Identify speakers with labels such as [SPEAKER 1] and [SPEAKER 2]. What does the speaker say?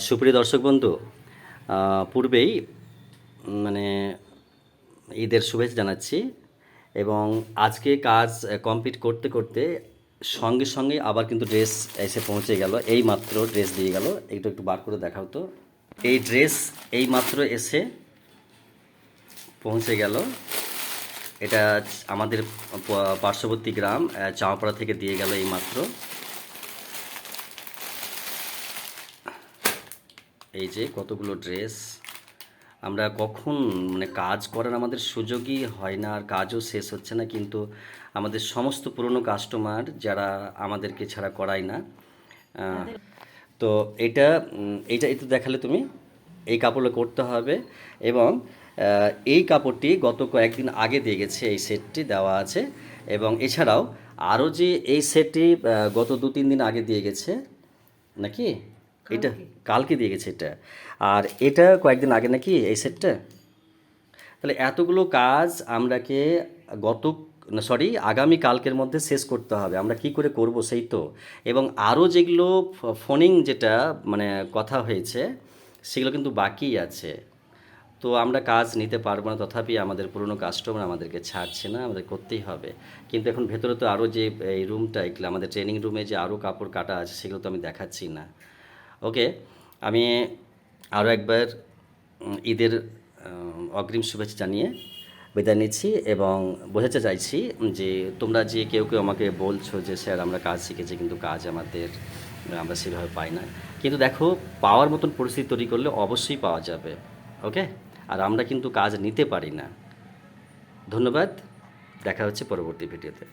[SPEAKER 1] সুপ্রিয় দর্শক বন্ধু, পূর্বেই মানে ঈদের শুভেচ্ছা জানাচ্ছি এবং আজকে কাজ কমপ্লিট করতে করতে সঙ্গে সঙ্গে আবার কিন্তু ড্রেস এসে পৌঁছে গেল। এই মাত্র ড্রেস দিয়ে গেল। একটু একটু বার করে দেখাও তো। এই ড্রেস এই মাত্র এসে পৌঁছে গেল। এটা আমাদের পার্শ্ববর্তী গ্রাম চাঁপাড়া থেকে দিয়ে গেল এই মাত্র। এই যে কতগুলো ড্রেস। আমরা কখন কাজ করার আমাদের সুযোগই হয় না, আর কাজও শেষ হচ্ছে না, কিন্তু আমাদের সমস্ত পুরনো কাস্টমার যারা আমাদেরকে ছাড়া করায় না। তো এটা এইটা একটু দেখালে তুমি। এই কাপড়টা করতে হবে এবং এই কাপড়টি গত কয়েকদিন আগে দিয়ে গেছে, এই সেটটি দেওয়া আছে। এবং এছাড়াও আরও যে এই সেটটি গত 2-3 দিন আগে দিয়ে গেছে নাকি, এটা কালকে দিয়ে গেছে এটা, আর এটা কয়েকদিন আগে নাকি এই সেটটা। তাহলে এতগুলো কাজ আমরাকে গত সরি আগামী কালকের মধ্যে শেষ করতে হবে। আমরা কি করে করব সেই তো। এবং আরও যেগুলো ফোনিং যেটা কথা হয়েছে সেগুলো কিন্তু বাকি আছে। তো আমরা কাজ নিতে পারবো না, তথাপি আমাদের পুরনো কাস্টমার আমাদেরকে ছাড়ছে না, আমাদের করতেই হবে। কিন্তু এখন ভেতরে তো আরও যে এই রুমটা, এগুলো আমাদের ট্রেনিং রুমে যে আরও কাপড় কাটা আছে সেগুলো তো আমি দেখাচ্ছি না। ওকে, আমি আরও একবার ঈদের অগ্রিম শুভেচ্ছা জানিয়ে বিদায় নিচ্ছি এবং বোঝাতে চাইছি যে তোমরা যে কেউ কেউ আমাকে বলছো যে স্যার আমরা কাজ শিখেছি কিন্তু কাজ আমরা সেভাবে পাই না। কিন্তু দেখো, পাওয়ার মতন পরিস্থিতি তৈরি করলে অবশ্যই পাওয়া যাবে। ওকে, আর আমরা কিন্তু কাজ নিতে পারি না। ধন্যবাদ, দেখা হচ্ছে পরবর্তী ভিডিওতে।